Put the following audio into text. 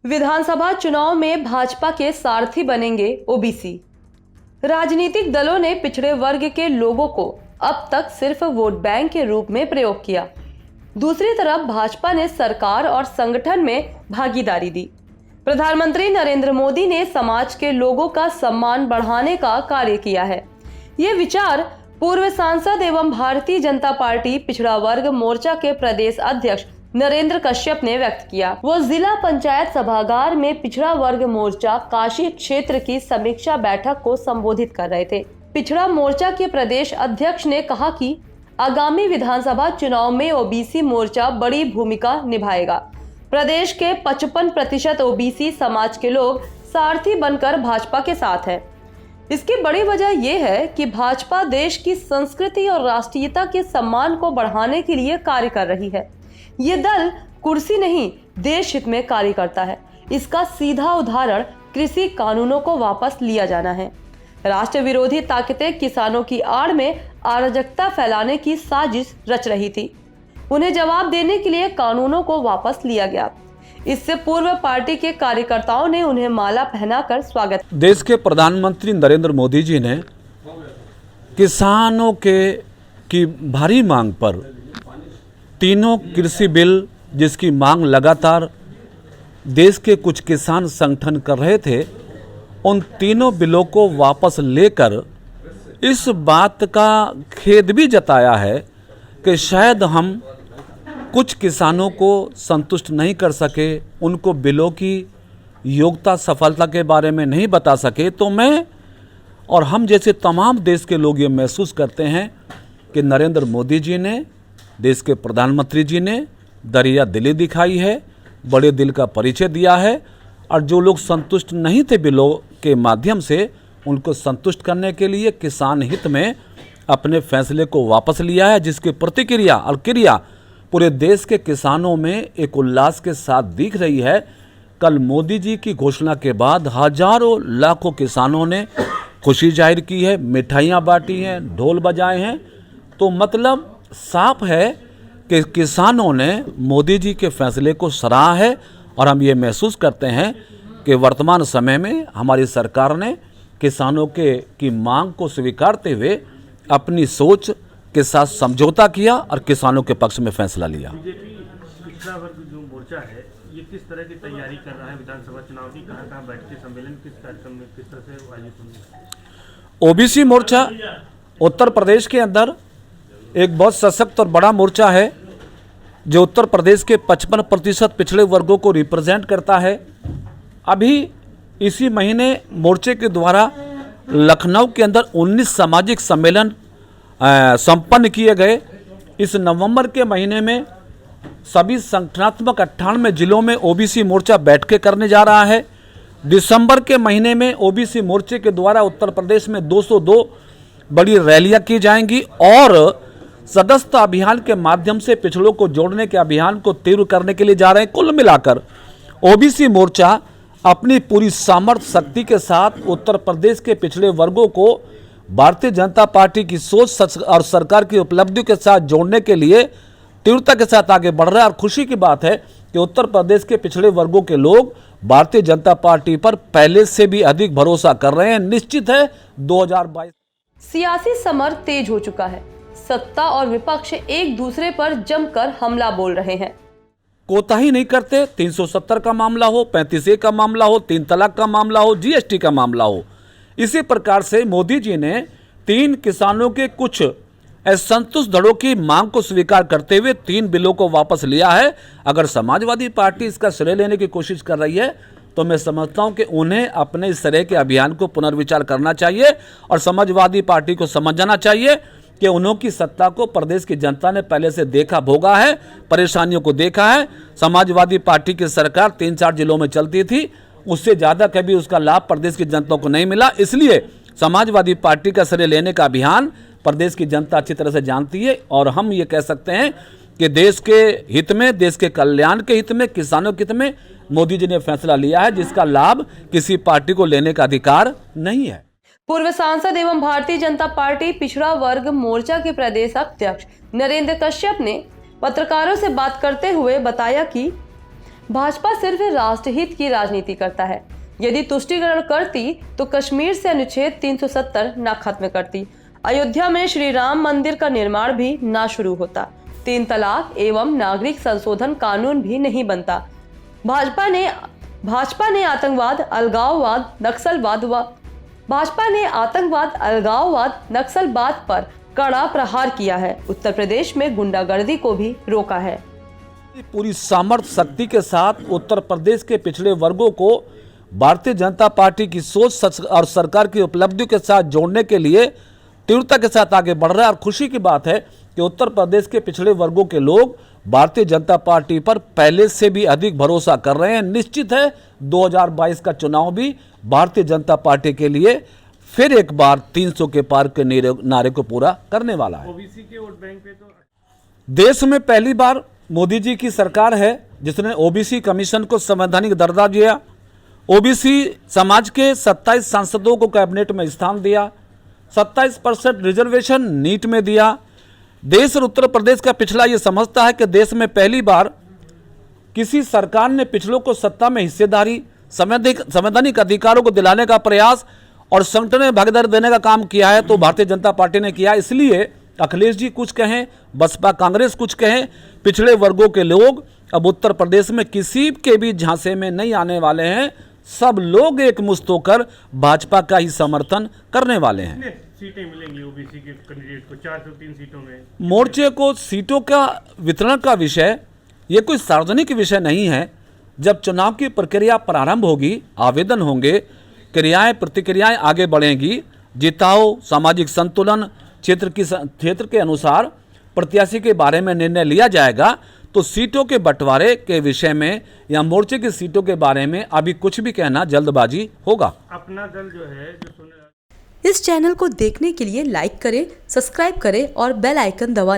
विधानसभा चुनाव में भाजपा के सारथी बनेंगे ओबीसी। राजनीतिक दलों ने पिछड़े वर्ग के लोगों को अब तक सिर्फ वोट बैंक के रूप में प्रयोग किया। दूसरी तरफ भाजपा ने सरकार और संगठन में भागीदारी दी। प्रधानमंत्री नरेंद्र मोदी ने समाज के लोगों का सम्मान बढ़ाने का कार्य किया है। ये विचार पूर्व सांसद एवं भारतीय जनता पार्टी पिछड़ा वर्ग मोर्चा के प्रदेश अध्यक्ष नरेंद्र कश्यप ने व्यक्त किया। वो जिला पंचायत सभागार में पिछड़ा वर्ग मोर्चा काशी क्षेत्र की समीक्षा बैठक को संबोधित कर रहे थे। पिछड़ा मोर्चा के प्रदेश अध्यक्ष ने कहा कि आगामी विधानसभा चुनाव में ओबीसी मोर्चा बड़ी भूमिका निभाएगा। प्रदेश के 55% ओबीसी समाज के लोग सारथी बनकर भाजपा के साथ हैं। इसकी बड़ी वजह यह है कि भाजपा देश की संस्कृति और राष्ट्रीयता के सम्मान को बढ़ाने के लिए कार्य कर रही है। ये दल कुर्सी नहीं, देश हित में कार्य करता है। इसका सीधा उदाहरण कृषि कानूनों को वापस लिया जाना है। राष्ट्र विरोधी ताकतें किसानों की आड़ में अराजकता फैलाने की साजिश रच रही थी। उन्हें जवाब देने के लिए कानूनों को वापस लिया गया। इससे पूर्व पार्टी के कार्यकर्ताओं ने उन्हें माला पहनाकर स्वागत। देश के प्रधानमंत्री नरेंद्र मोदी जी ने किसानों की भारी मांग पर तीनों कृषि बिल, जिसकी मांग लगातार देश के कुछ किसान संगठन कर रहे थे, उन तीनों बिलों को वापस लेकर इस बात का खेद भी जताया है कि शायद हम कुछ किसानों को संतुष्ट नहीं कर सके, उनको बिलों की योग्यता सफलता के बारे में नहीं बता सके। तो मैं और हम जैसे तमाम देश के लोग ये महसूस करते हैं कि नरेंद्र मोदी जी ने, देश के प्रधानमंत्री जी ने दरिया दिली दिखाई है, बड़े दिल का परिचय दिया है। और जो लोग संतुष्ट नहीं थे बिलों के माध्यम से, उनको संतुष्ट करने के लिए किसान हित में अपने फैसले को वापस लिया है, जिसकी प्रतिक्रिया और क्रिया पूरे देश के किसानों में एक उल्लास के साथ दिख रही है। कल मोदी जी की घोषणा के बाद हजारों लाखों किसानों ने खुशी जाहिर की है, मिठाइयाँ बांटी हैं, ढोल बजाए हैं। तो मतलब साफ है कि किसानों ने मोदी जी के फैसले को सराहा है। और हम ये महसूस करते हैं कि वर्तमान समय में हमारी सरकार ने किसानों की मांग को स्वीकारते हुए अपनी सोच के साथ समझौता किया और किसानों के पक्ष में फैसला लिया। बीजेपी पिछड़ा वर्ग जो मोर्चा है, ये किस तरह की तैयारी कर रहा है विधानसभा चुनाव की? कहाँ बैठके सम्मेलन, किस कार्यक्रम में, किस तरह से आयोजित होंगे? ओबीसी मोर्चा उत्तर प्रदेश के अंदर एक बहुत सशक्त और बड़ा मोर्चा है, जो उत्तर प्रदेश के 55% पिछड़े वर्गों को रिप्रेजेंट करता है। अभी इसी महीने मोर्चे के द्वारा लखनऊ के अंदर 19 सामाजिक सम्मेलन संपन्न किए गए। इस नवंबर के महीने में सभी संगठनात्मक 98 जिलों में ओबीसी मोर्चा बैठकें करने जा रहा है। दिसंबर के महीने में ओबीसी मोर्चे के द्वारा उत्तर प्रदेश में 202 बड़ी रैलियां की जाएंगी और सदस्यता अभियान के माध्यम से पिछड़ों को जोड़ने के अभियान को तीव्र करने के लिए जा रहे हैं। कुल मिलाकर ओबीसी मोर्चा अपनी पूरी सामर्थ्य शक्ति के साथ उत्तर प्रदेश के पिछड़े वर्गों को भारतीय जनता पार्टी की सोच और सरकार की उपलब्धियों के साथ जोड़ने के लिए तीव्रता के साथ आगे बढ़ रहा है। और खुशी की बात है कि उत्तर प्रदेश के पिछड़े वर्गों के लोग भारतीय जनता पार्टी पर पहले से भी अधिक भरोसा कर रहे हैं। निश्चित है 2022 सियासी समर तेज हो चुका है। सत्ता और विपक्ष एक दूसरे पर जमकर हमला बोल रहे हैं। कोताही नहीं करते। 370 का मामला हो, 35A का मामला हो, 3 तलाक का मामला हो, जीएसटी का मामला हो। इसी प्रकार से मोदी जी ने 3 किसानों के कुछ असंतुष्ट दलों की मांग को स्वीकार करते हुए 3 बिलों को वापस लिया है। अगर समाजवादी पार्टी इसका श्रेय लेने की कोशिश कर रही है तो मैं समझता हूं कि उन्हें अपने इस तरह के अभियान को पुनर्विचार करना चाहिए और समाजवादी पार्टी को समझ जाना चाहिए कि उन्होंने सत्ता को प्रदेश की जनता ने पहले से देखा, भोगा है, परेशानियों को देखा है। समाजवादी पार्टी की सरकार 3-4 जिलों में चलती थी, उससे ज़्यादा कभी उसका लाभ प्रदेश की जनता को नहीं मिला। इसलिए समाजवादी पार्टी का श्रेय लेने का अभियान प्रदेश की जनता अच्छी तरह से जानती है। और हम ये कह सकते हैं कि देश के हित में, देश के कल्याण के हित में, किसानों के हित में मोदी जी ने फैसला लिया है, जिसका लाभ किसी पार्टी को लेने का अधिकार नहीं है। पूर्व सांसद एवं भारतीय जनता पार्टी पिछड़ा वर्ग मोर्चा के प्रदेश अध्यक्ष नरेंद्र कश्यप ने पत्रकारों से बात करते हुए बताया कि भाजपा सिर्फ राष्ट्रहित की राजनीति करता है। यदि तुष्टीकरण करती तो कश्मीर से अनुच्छेद 370 न खत्म करती, अयोध्या में श्री राम मंदिर का निर्माण भी ना शुरू होता, 3 तलाक एवं नागरिक संशोधन कानून भी नहीं बनता। भाजपा ने आतंकवाद, अलगाववाद, नक्सलवाद पर कड़ा प्रहार किया है। उत्तर प्रदेश में गुंडागर्दी को भी रोका है। पूरी सामर्थ्य शक्ति के साथ उत्तर प्रदेश के पिछड़े वर्गों को भारतीय जनता पार्टी की सोच और सरकार की उपलब्धियों के साथ जोड़ने के लिए तीव्रता के साथ आगे बढ़ रहा है। और खुशी की बात है कि उत्तर प्रदेश के पिछड़े वर्गों के लोग भारतीय जनता पार्टी पर पहले से भी अधिक भरोसा कर रहे हैं। निश्चित है 2022 का चुनाव भी भारतीय जनता पार्टी के लिए फिर एक बार 300 के पार के नारे को पूरा करने वाला है। ओबीसी के वोट बैंक पे तो देश में पहली बार मोदी जी की सरकार है जिसने ओबीसी कमीशन को संवैधानिक दर्जा दिया, ओबीसी समाज के 27 सांसदों को कैबिनेट में स्थान दिया, 27% रिजर्वेशन नीट में दिया। देश और उत्तर प्रदेश का पिछड़ा यह समझता है कि देश में पहली बार किसी सरकार ने पिछड़ों को सत्ता में हिस्सेदारी, संवैधानिक अधिकारों को दिलाने का प्रयास और संगठन में भागीदारी देने का काम किया है, तो भारतीय जनता पार्टी ने किया। इसलिए अखिलेश जी कुछ कहें, बसपा कांग्रेस कुछ कहें, पिछड़े वर्गों के लोग अब उत्तर प्रदेश में किसी के भी झांसे में नहीं आने वाले हैं। सब लोग एक मुश्त होकर भाजपा का ही समर्थन करने वाले हैं। कितने सीटें मिलेंगी ओबीसी के कैंडिडेट को? 403 सीटों में मोर्चे को सीटों का वितरण का विषय ये कोई सार्वजनिक विषय नहीं है। जब चुनाव की प्रक्रिया प्रारंभ होगी, आवेदन होंगे, क्रियाएं प्रतिक्रियाएं आगे बढ़ेंगी, जिताओ, सामाजिक संतुलन, क्षेत्र के अनुसार प्रत्याशी के बारे में निर्णय लिया जाएगा। तो सीटों के बंटवारे के विषय में या मोर्चे की सीटों के बारे में अभी कुछ भी कहना जल्दबाजी होगा। अपना दल जो है जो सुने इस चैनल को देखने के लिए लाइक करें, सब्सक्राइब करें और बेल आइकन दबाएं।